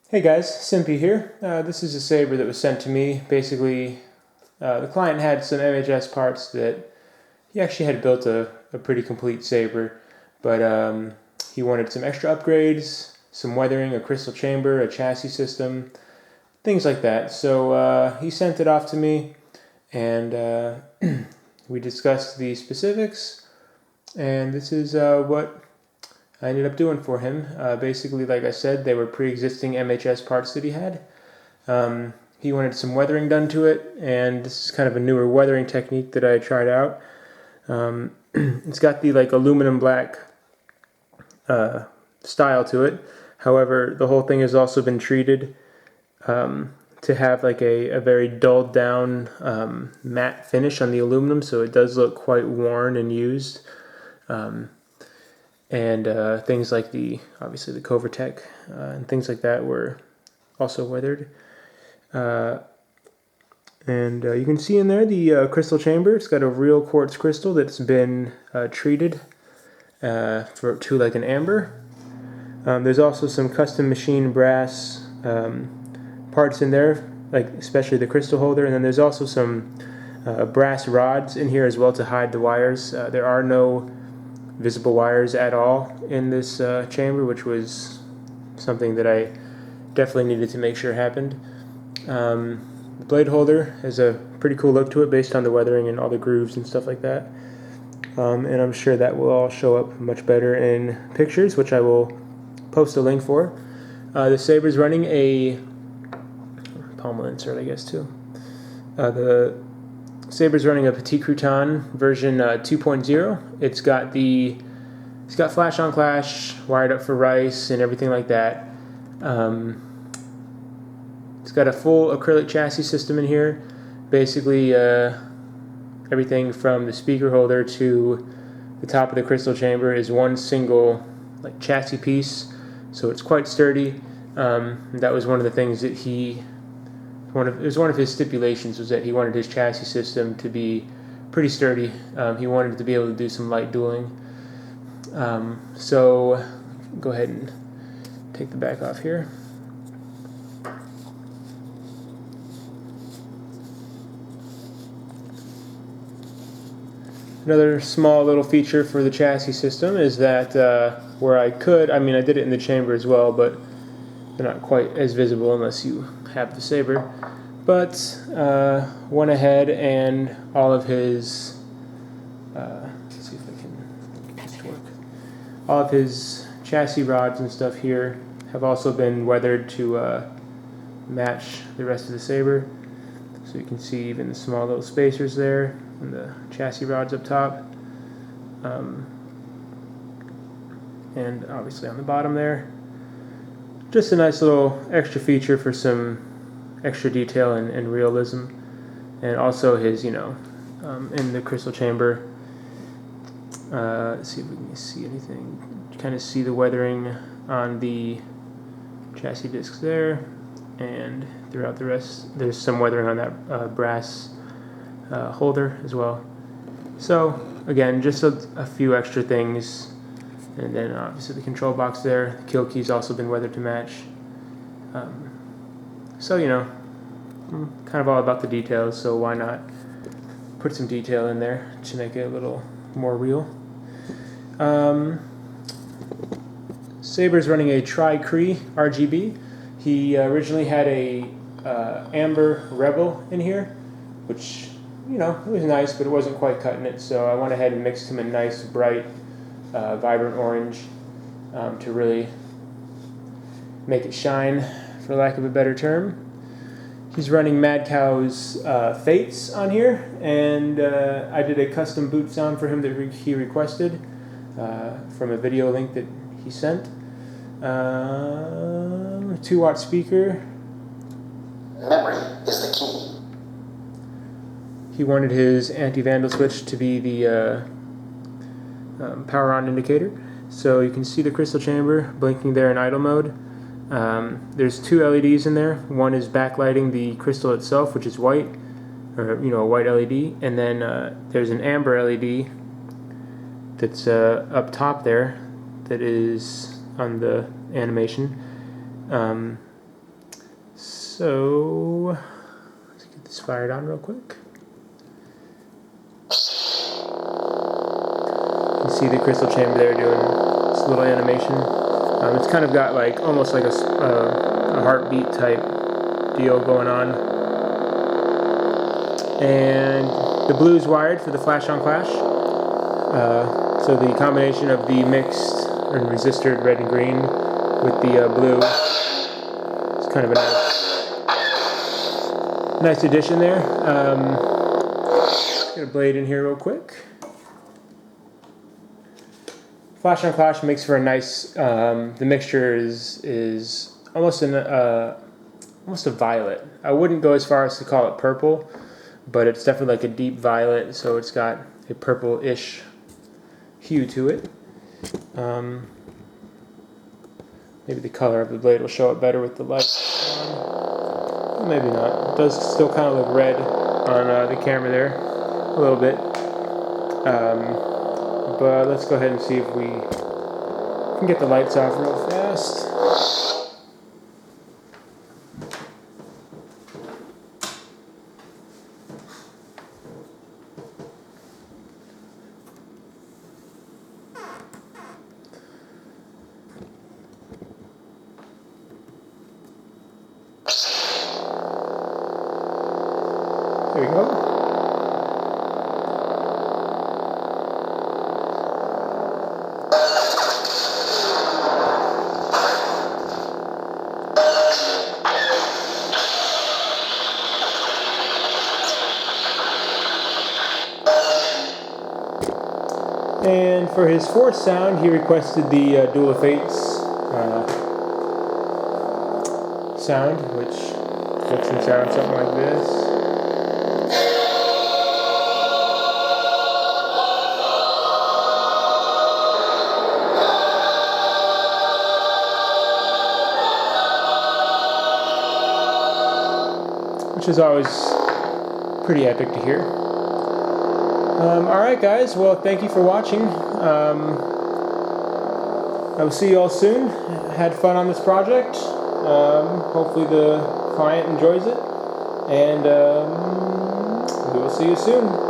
Hey guys, Simpy here. This is a saber that was sent to me. Basically, the client had some MHS parts that he actually had built a pretty complete saber, but he wanted some extra upgrades, some weathering, a crystal chamber, a chassis system, things like that. So he sent it off to me, and we discussed the specifics, and this is what I ended up doing for him. Basically, like I said, they were pre-existing MHS parts that he had. He wanted some weathering done to it, and this is kind of a newer weathering technique that I tried out. It's got the aluminum black style to it. However, the whole thing has also been treated to have a very dulled down matte finish on the aluminum, so it does look quite worn and used. And things like obviously the Covertech and things like that were also weathered. And you can see in there the crystal chamber. It's got a real quartz crystal that's been treated to like an amber. There's also some custom machine brass parts in there, like especially the crystal holder. And then there's also some brass rods in here as well to hide the wires. There are no visible wires at all in this chamber, which was something that I definitely needed to make sure happened. The blade holder has a pretty cool look to it based on the weathering and all the grooves and stuff like that. And I'm sure that will all show up much better in pictures, which I will post a link for. The saber's running a pommel insert, I guess, too. The saber's running a Petit Crouton version 2.0. It's got flash on clash, wired up for rice, and everything like that. It's got a full acrylic chassis system in here. Basically, everything from the speaker holder to the top of the crystal chamber is one single chassis piece, so it's quite sturdy. That was one of the things that it was one of his stipulations, was that he wanted his chassis system to be pretty sturdy. He wanted to be able to do some light dueling. So go ahead and take the back off here. Another small little feature for the chassis system is that where I did it in the chamber as well, but they're not quite as visible unless you have the saber. But went ahead and all of his, let's see if I can get this to work. All of his chassis rods and stuff here have also been weathered to match the rest of the saber. So you can see even the small little spacers there and the chassis rods up top. And obviously on the bottom there. Just a nice little extra feature for some extra detail and realism. And also his, in the crystal chamber. Let's see if we can see anything. You kind of see the weathering on the chassis discs there. And throughout the rest, there's some weathering on that brass holder as well. So, again, just a few extra things. And then obviously the control box there. The kill key's also been weathered to match. So, kind of all about the details, so why not put some detail in there to make it a little more real. Saber's running a Tri-CREE RGB. He originally had a Amber Rebel in here, which, it was nice, but it wasn't quite cutting it, so I went ahead and mixed him a nice, bright, vibrant orange to really make it shine, for lack of a better term. He's running Mad Cow's Fates on here, and I did a custom boot sound for him that he requested from a video link that he sent. 2-watt speaker. Memory is the key. He wanted his anti-vandal switch to be the power on indicator. So you can see the crystal chamber blinking there in idle mode. There's 2 LEDs in there. One is backlighting the crystal itself, which is white, or a white LED, and then there's an amber LED that's up top there that is on the animation. So let's get this fired on real quick. You can see the crystal chamber there doing this little animation. It's kind of got like almost like a heartbeat type deal going on. And the blue is wired for the flash on flash. So the combination of the mixed and resistor red and green with the blue is kind of a nice addition there. Let's get a blade in here real quick. Flash on flash makes for a nice. The mixture is almost a violet. I wouldn't go as far as to call it purple, but it's definitely like a deep violet. So it's got a purple-ish hue to it. Maybe the color of the blade will show it better with the light on. Maybe not. It does still kind of look red on the camera there, a little bit. But let's go ahead and see if we can get the lights off real fast. There we go. And for his fourth sound, he requested the Duel of Fates sound, which looks and sounds something like this. Which is always pretty epic to hear. Alright guys, well thank you for watching. I will see you all soon. Had fun on this project. Hopefully the client enjoys it. And we will see you soon.